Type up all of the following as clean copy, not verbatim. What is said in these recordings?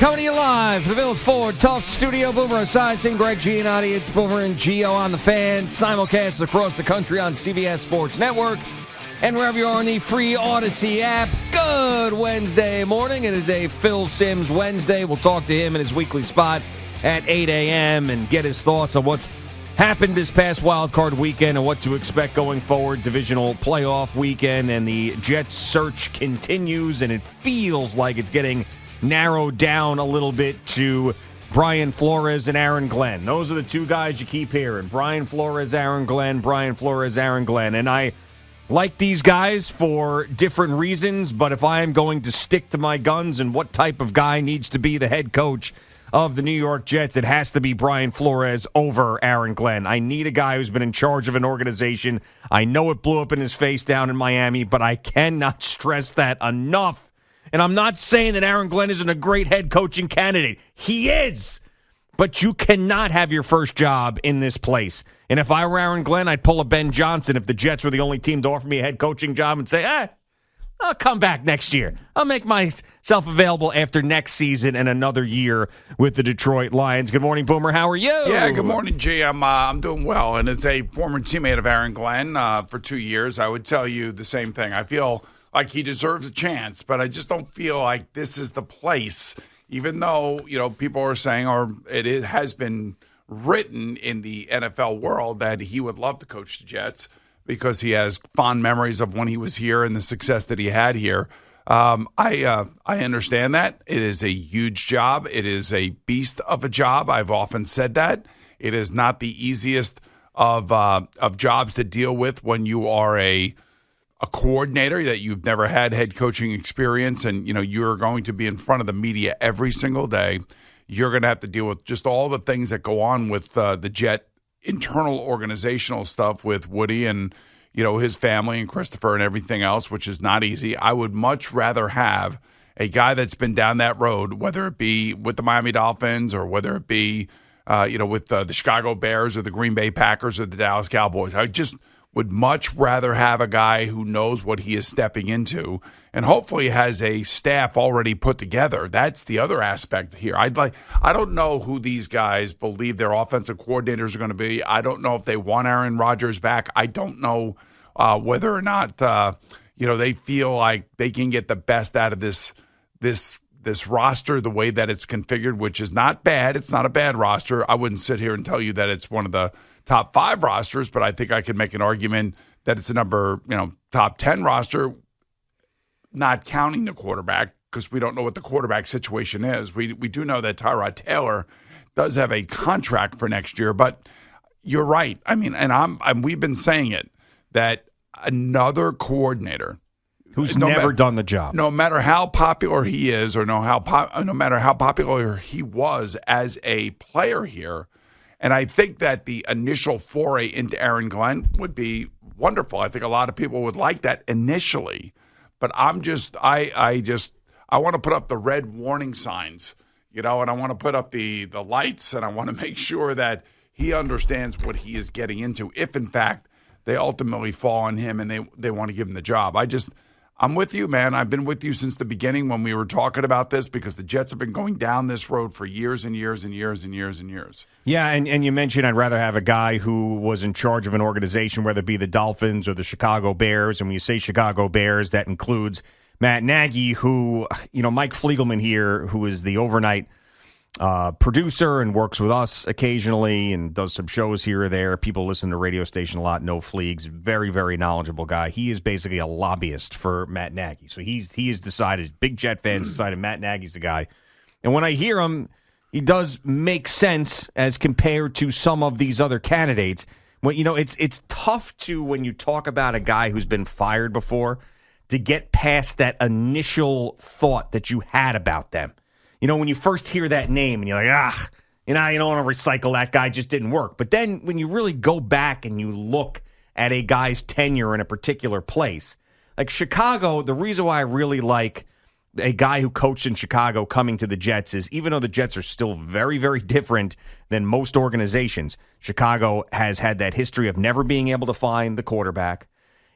coming to you live from the Village Ford Tough Studio. Boomer Esiason, Greg Giannotti. It's Boomer and Gio on the Fan. Simulcast across the country on CBS Sports Network and wherever you are on the free Odyssey app. Good Wednesday morning. It is a Phil Simms Wednesday. We'll talk to him in his weekly spot at 8 a.m. and get his thoughts on what's happened this past wild card weekend and what to expect going forward. Divisional playoff weekend, and the Jets search continues, and it feels like it's getting narrowed down a little bit to Brian Flores and Aaron Glenn. Those are the two guys you keep hearing. Brian Flores, Aaron Glenn, Brian Flores, Aaron Glenn. And I like these guys for different reasons, but if I am going to stick to my guns and what type of guy needs to be the head coach of the New York Jets, it has to be Brian Flores over Aaron Glenn. I need a guy who's been in charge of an organization. I know it blew up in his face down in Miami, but I cannot stress that enough. And I'm not saying that Aaron Glenn isn't a great head coaching candidate. He is. But you cannot have your first job in this place. And if I were Aaron Glenn, I'd pull a Ben Johnson if the Jets were the only team to offer me a head coaching job and say, I'll come back next year. I'll make myself available after next season and another year with the Detroit Lions. Good morning, Boomer. How are you? Yeah, good morning, G. I'm doing well. And as a former teammate of Aaron Glenn for 2 years, I would tell you the same thing. I feel like he deserves a chance, but I just don't feel like this is the place, even though, people are saying, or has been written in the NFL world that he would love to coach the Jets because he has fond memories of when he was here and the success that he had here. I understand that. It is a huge job. It is a beast of a job. I've often said that. It is not the easiest of jobs to deal with when you are a coordinator, that you've never had head coaching experience, and you're going to be in front of the media every single day. You're going to have to deal with just all the things that go on with the Jet internal organizational stuff with Woody and his family and Christopher and everything else, which is not easy. I would much rather have a guy that's been down that road, whether it be with the Miami Dolphins or whether it be with the Chicago Bears or the Green Bay Packers or the Dallas Cowboys. I just would much rather have a guy who knows what he is stepping into and hopefully has a staff already put together. That's the other aspect here. I don't know who these guys believe their offensive coordinators are going to be. I don't know if they want Aaron Rodgers back. I don't know whether or not they feel like they can get the best out of this roster the way that it's configured, which is not bad. It's not a bad roster. I wouldn't sit here and tell you that it's one of the top 5 rosters, but I think I could make an argument that it's a top 10 roster, not counting the quarterback, because we don't know what the quarterback situation is. We do know that Tyrod Taylor does have a contract for next year, but you're right. I mean, and we've been saying it, that another coordinator who's never done the job, no matter how popular he is, or no matter how popular he was as a player here. And I think that the initial foray into Aaron Glenn would be wonderful. I think a lot of people would like that initially. But I want to put up the red warning signs, and I want to put up the lights, and I want to make sure that he understands what he is getting into, if in fact they ultimately fall on him and they want to give him the job. I'm with you, man. I've been with you since the beginning when we were talking about this, because the Jets have been going down this road for years and years and years and years and years. Yeah, and you mentioned I'd rather have a guy who was in charge of an organization, whether it be the Dolphins or the Chicago Bears. And when you say Chicago Bears, that includes Matt Nagy, who, Mike Fliegelman here, who is the overnight producer and works with us occasionally and does some shows here or there. People listen to the radio station a lot, know Fleegs. Very, very knowledgeable guy. He is basically a lobbyist for Matt Nagy. So he has decided, big Jet fans decided Matt Nagy's the guy. And when I hear him, he does make sense as compared to some of these other candidates. When, it's tough to, when you talk about a guy who's been fired before, to get past that initial thought that you had about them. When you first hear that name and you're like, you don't want to recycle that guy, just didn't work. But then when you really go back and you look at a guy's tenure in a particular place, like Chicago, the reason why I really like a guy who coached in Chicago coming to the Jets is, even though the Jets are still very, very different than most organizations, Chicago has had that history of never being able to find the quarterback.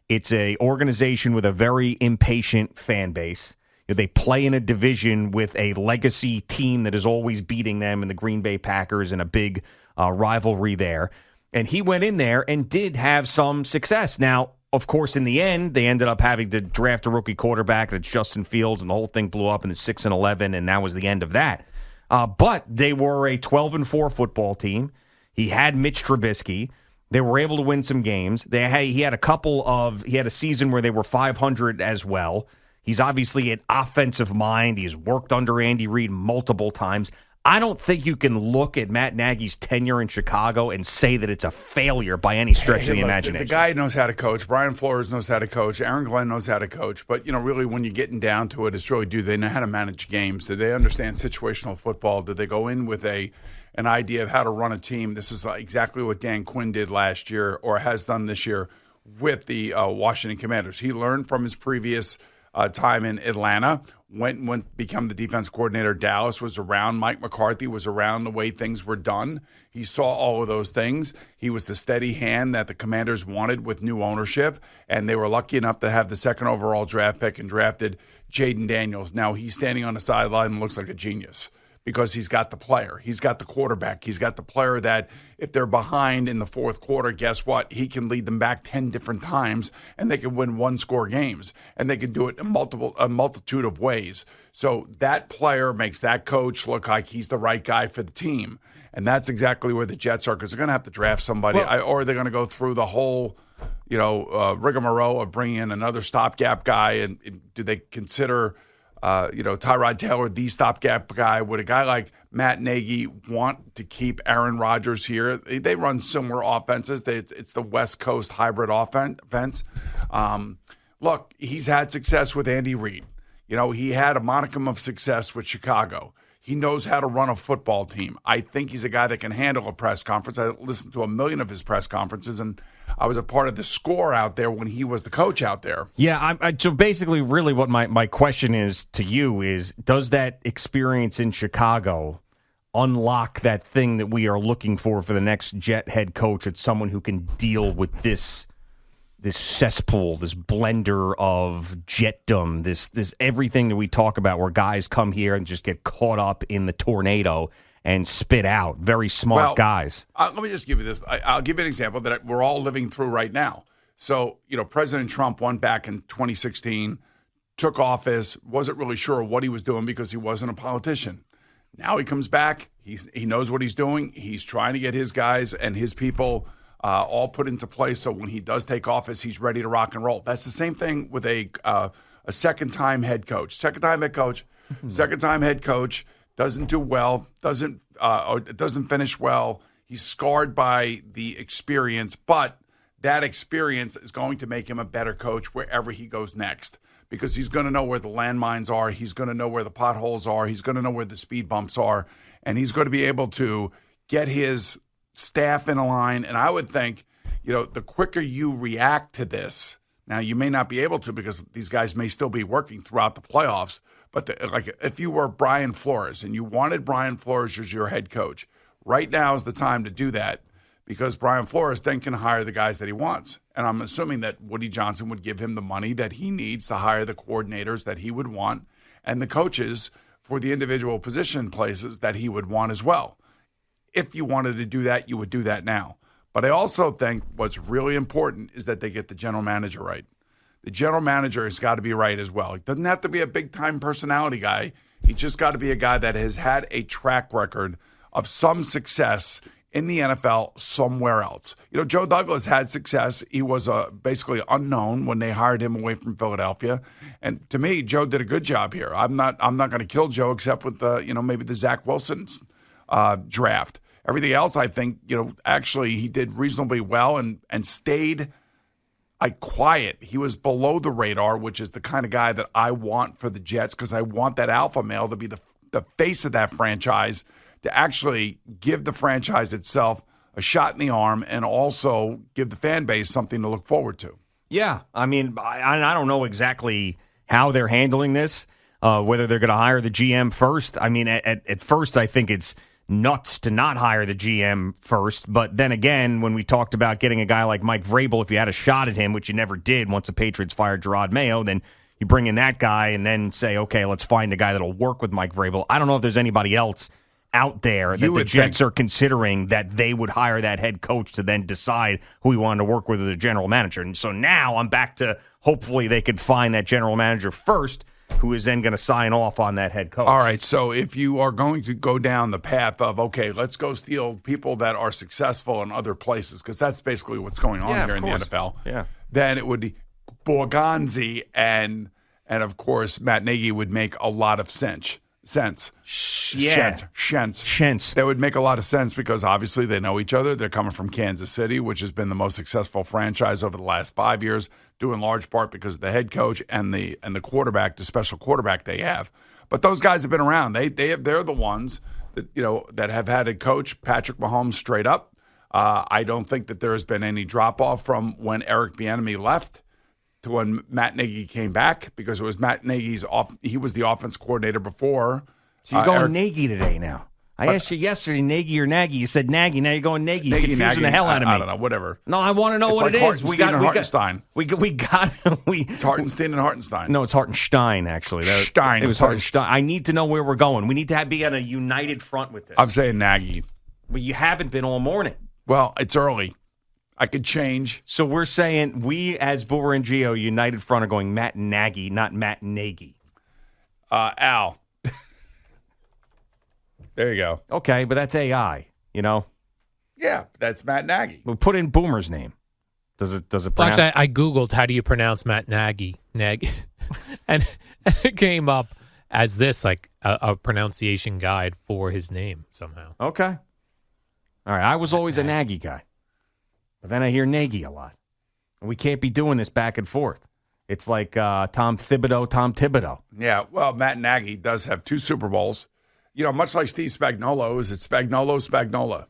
It's a organization with a very impatient fan base. They play in a division with a legacy team that is always beating them in the Green Bay Packers in a big rivalry there. And he went in there and did have some success. Now, of course, in the end, they ended up having to draft a rookie quarterback, and it's Justin Fields, and the whole thing blew up in the 6-11, and that was the end of that. But they were a 12-4 football team. He had Mitch Trubisky. They were able to win some games. He had a season where they were 500 as well. He's obviously an offensive mind. He's worked under Andy Reid multiple times. I don't think you can look at Matt Nagy's tenure in Chicago and say that it's a failure by any stretch of the imagination. The guy knows how to coach. Brian Flores knows how to coach. Aaron Glenn knows how to coach. But, really, when you're getting down to it, it's really, do they know how to manage games? Do they understand situational football? Do they go in with an idea of how to run a team? This is exactly what Dan Quinn did last year, or has done this year, with the Washington Commanders. He learned from his previous time in Atlanta, went become the defense coordinator. Dallas was around. Mike McCarthy was around the way things were done. He saw all of those things. He was the steady hand that the Commanders wanted with new ownership, and they were lucky enough to have the second overall draft pick and drafted Jaden Daniels. Now he's standing on the sideline and looks like a genius, because he's got the player. He's got the quarterback. He's got the player that if they're behind in the fourth quarter, guess what? He can lead them back 10 different times, and they can win one-score games, and they can do it in a multitude of ways. So that player makes that coach look like he's the right guy for the team, and that's exactly where the Jets are, because they're going to have to draft somebody, or they're going to go through the whole rigmarole of bringing in another stopgap guy, and do they consider – Tyrod Taylor, the stopgap guy? Would a guy like Matt Nagy want to keep Aaron Rodgers here? They run similar offenses. It's the West Coast hybrid offense. Look, he's had success with Andy Reid. He had a modicum of success with Chicago. He knows how to run a football team. I think he's a guy that can handle a press conference. I listened to 1 million of his press conferences, and I was a part of the score out there when he was the coach out there. Yeah, so basically, really what my question is to you is, does that experience in Chicago unlock that thing that we are looking for the next Jet head coach? It's someone who can deal with this cesspool, this blender of Jetdom, this everything that we talk about, where guys come here and just get caught up in the tornado and spit out. Very smart guys. Let me just give you this. I'll give you an example that we're all living through right now. So, President Trump went back in 2016, took office, wasn't really sure what he was doing because he wasn't a politician. Now he comes back. He knows what he's doing. He's trying to get his guys and his people all put into place, so when he does take office, he's ready to rock and roll. That's the same thing with a second-time head coach. Second-time head coach doesn't do well, doesn't finish well. He's scarred by the experience, but that experience is going to make him a better coach wherever he goes next, because he's going to know where the landmines are. He's going to know where the potholes are. He's going to know where the speed bumps are, and he's going to be able to get his staff in a line. And I would think, the quicker you react to this, now you may not be able to because these guys may still be working throughout the playoffs, but if you were Brian Flores and you wanted Brian Flores as your head coach, right now is the time to do that, because Brian Flores then can hire the guys that he wants. And I'm assuming that Woody Johnson would give him the money that he needs to hire the coordinators that he would want and the coaches for the individual position places that he would want as well. If you wanted to do that, you would do that now. But I also think what's really important is that they get the general manager right. The general manager has got to be right as well. He doesn't have to be a big-time personality guy. He just got to be a guy that has had a track record of some success in the NFL somewhere else. Joe Douglas had success. He was basically unknown when they hired him away from Philadelphia. And to me, Joe did a good job here. I'm not going to kill Joe except with maybe the Zach Wilson draft. Everything else, I think, actually he did reasonably well and stayed quiet. He was below the radar, which is the kind of guy that I want for the Jets, because I want that alpha male to be the face of that franchise, to actually give the franchise itself a shot in the arm and also give the fan base something to look forward to. Yeah, I mean, I don't know exactly how they're handling this, whether they're going to hire the GM first. I mean, at first I think it's nuts to not hire the GM first. But then again, when we talked about getting a guy like Mike Vrabel, if you had a shot at him, which you never did once the Patriots fired Gerard Mayo, then You bring in that guy and then say, okay, let's find a guy that'll work with Mike Vrabel. I don't know if there's anybody else out there that the Jets are considering that they would hire that head coach to then decide who he wanted to work with as a general manager. And so now I'm back to hopefully they could find that general manager first, who is then going to sign off on that head coach. All right, so if you are going to go down the path of, okay, let's go steal people that are successful in other places, because that's basically what's going on here in the NFL, then it would be Borgonzi and of course, Matt Nagy would make a lot of sense. Shentz. That would make a lot of sense because obviously they know each other. They're coming from Kansas City, which has been the most successful franchise over the last 5 years, due in large part because of the head coach and the quarterback, the special quarterback they have. But those guys have been around. They're the ones that have had a coach, Patrick Mahomes, straight up. I don't think that there has been any drop off from when Eric Bieniemy left to when Matt Nagy came back, because it was Matt Nagy's he was the offense coordinator before. So you're going Nagy today now. I asked you yesterday, Nagy or Nagy. You said Nagy. Now you're going Nagy. You're confusing the hell out of me. I don't know. Whatever. No, I want to know what it is. We got Hartenstein. It's Hartenstein and Hartenstein. No, it's Hartenstein, actually. It was Hartenstein. I need to know where we're going. We need to be on a united front with this. I'm saying Nagy. But you haven't been all morning. Well, it's early. I could change. So we're saying we, as Boomer and Gio, united front, are going Matt Nagy, not Matt Nagy. Al. There you go. Okay, but that's AI, Yeah, that's Matt Nagy. We'll put in Boomer's name. Does it pronounce? Well, actually, I Googled how do you pronounce Matt Nagy, and it came up as this, like a pronunciation guide for his name somehow. Okay. All right, I was always a Nagy guy. But then I hear Nagy a lot. And we can't be doing this back and forth. It's like Tom Thibodeau. Yeah, well, Matt Nagy does have 2 Super Bowls. Much like Steve Spagnuolo, is it Spagnola?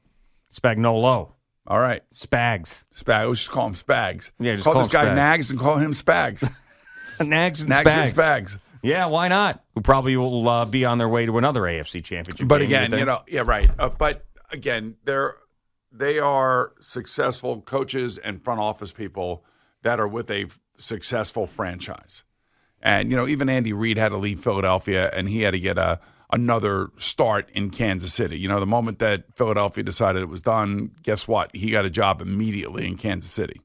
Spagnolo. All right. Spags. Let's just call him Spags. Yeah, just call this guy Spags. Nags and call him Spags. Nags and Spags. Yeah, why not? Who probably will be on their way to another AFC championship. But again, right. But again, they are successful coaches and front office people that are with a successful franchise. And, even Andy Reid had to leave Philadelphia, and he had to get another start in Kansas City. The moment that Philadelphia decided it was done, guess what? He got a job immediately in Kansas City.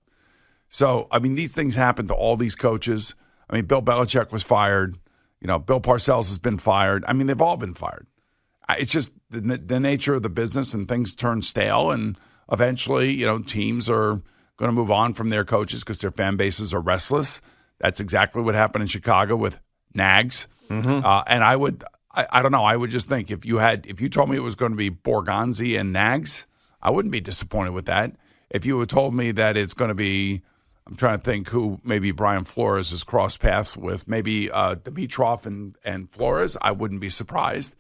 So, these things happen to all these coaches. Bill Belichick was fired. Bill Parcells has been fired. They've all been fired. It's just the nature of the business, and things turn stale, and eventually, teams are going to move on from their coaches because their fan bases are restless. That's exactly what happened in Chicago with Nags. Mm-hmm. And I don't know. I would just think if you told me it was going to be Borgonzi and Nags, I wouldn't be disappointed with that. If you had told me that it's going to be, I'm trying to think who maybe Brian Flores has crossed paths with, maybe Dimitroff and Flores, I wouldn't be surprised.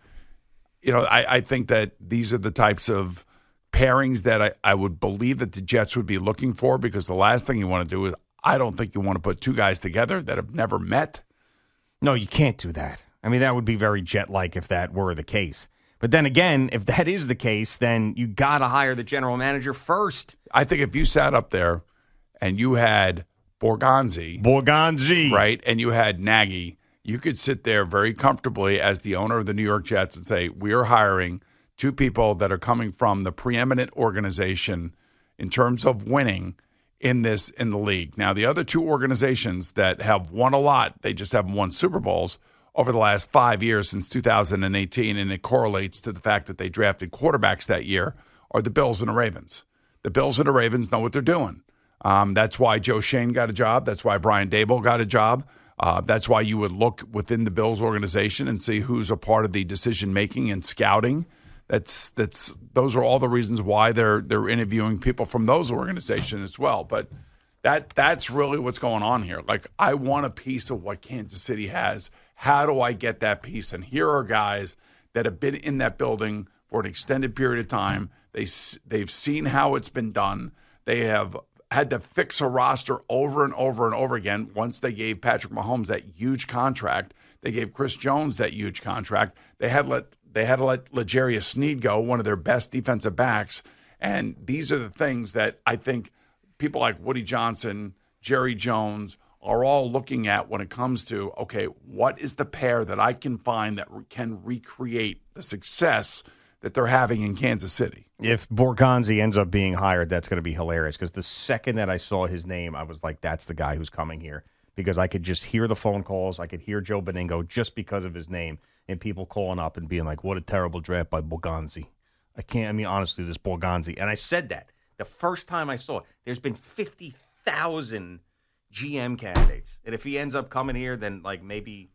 I think that these are the types of pairings that I would believe that the Jets would be looking for, because the last thing you want to do is, I don't think you want to put 2 guys together that have never met. No, you can't do that. That would be very Jet-like if that were the case. But then again, if that is the case, then you got to hire the general manager first. I think if you sat up there and you had Borgonzi, right, and you had Nagy, you could sit there very comfortably as the owner of the New York Jets and say, we are hiring 2 people that are coming from the preeminent organization in terms of winning in the league. Now, the other 2 organizations that have won a lot, they just haven't won Super Bowls over the last 5 years since 2018, and it correlates to the fact that they drafted quarterbacks that year, are the Bills and the Ravens. The Bills and the Ravens know what they're doing. That's why Joe Schoen got a job. That's why Brian Daboll got a job. That's why you would look within the Bills organization and see who's a part of the decision-making and scouting. Those are all the reasons why they're interviewing people from those organizations as well. But that's really what's going on here. Like, I want a piece of what Kansas City has. How do I get that piece? And here are guys that have been in that building for an extended period of time. They've seen how it's been done. They have had to fix a roster over and over and over again. Once they gave Patrick Mahomes that huge contract, they gave Chris Jones that huge contract. They had to let L'Jarius Sneed go, one of their best defensive backs. And these are the things that I think people like Woody Johnson, Jerry Jones, are all looking at when it comes to, okay, what is the pair that I can find that can recreate the success that they're having in Kansas City? If Borgonzi ends up being hired, that's going to be hilarious because the second that I saw his name, I was like, that's the guy who's coming here because I could just hear the phone calls. I could hear Joe Beningo just because of his name and people calling up and being like, what a terrible draft by Borgonzi. Honestly, this Borgonzi. And I said that the first time I saw it. There's been 50,000 GM candidates. And if he ends up coming here, then like maybe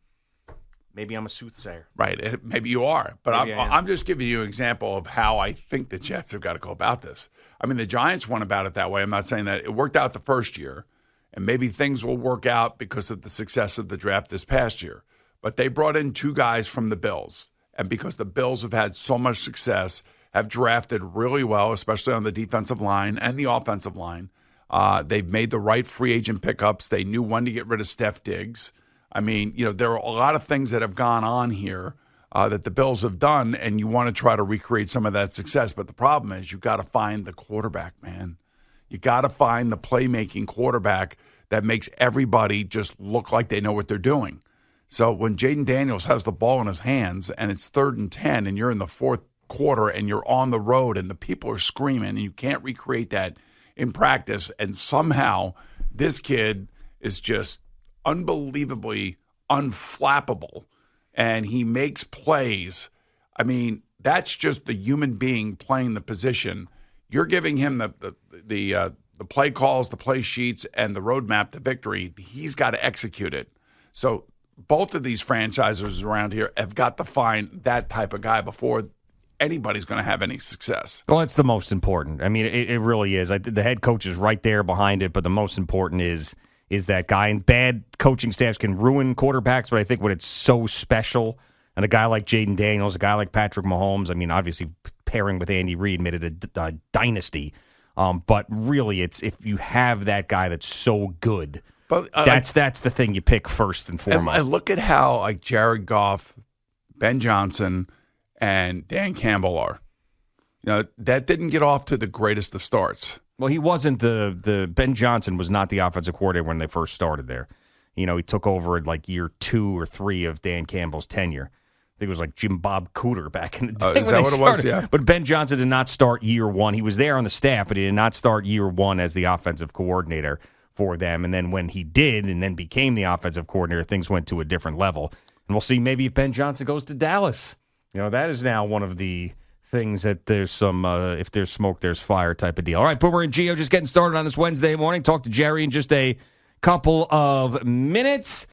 I'm a soothsayer. Right. Maybe you are. But I'm just giving you an example of how I think the Jets have got to go about this. I mean, the Giants went about it that way. I'm not saying that it worked out the first year, and maybe things will work out because of the success of the draft this past year. But they brought in 2 guys from the Bills. And because the Bills have had so much success, have drafted really well, especially on the defensive line and the offensive line. They've made the right free agent pickups. They knew when to get rid of Steph Diggs. I mean, there are a lot of things that have gone on here that the Bills have done, and you want to try to recreate some of that success. But the problem is you've got to find the quarterback, man. You got to find the playmaking quarterback that makes everybody just look like they know what they're doing. So when Jaden Daniels has the ball in his hands and it's 3rd and 10 and you're in the 4th quarter and you're on the road and the people are screaming and you can't recreate that in practice, and somehow this kid is just unbelievably unflappable and he makes plays. I mean, that's just the human being playing the position. You're giving him the play calls, the play sheets, and the roadmap to victory. He's got to execute it. So both of these franchises around here have got to find that type of guy before anybody's going to have any success. Well, it's the most important. I mean, it really is. The head coach is right there behind it, but the most important is that guy. And bad coaching staffs can ruin quarterbacks, but I think when it's so special, and a guy like Jaden Daniels, a guy like Patrick Mahomes, I mean, obviously pairing with Andy Reid made it a dynasty. But really, it's if you have that guy that's so good, but that's the thing you pick first and foremost. And look at how like Jared Goff, Ben Johnson, and Dan Campbell are. That didn't get off to the greatest of starts. Well, he wasn't the Ben Johnson was not the offensive coordinator when they first started there. He took over at like year 2 or 3 of Dan Campbell's tenure. I think it was like Jim Bob Cooter back in the day. Is that what it was? Yeah. But Ben Johnson did not start year 1. He was there on the staff, but he did not start year 1 as the offensive coordinator for them. And then when he did and then became the offensive coordinator, things went to a different level. And we'll see maybe if Ben Johnson goes to Dallas. That is now one of the things that there's some, if there's smoke, there's fire type of deal. All right, Boomer and Gio just getting started on this Wednesday morning. Talk to Jerry in just a couple of minutes.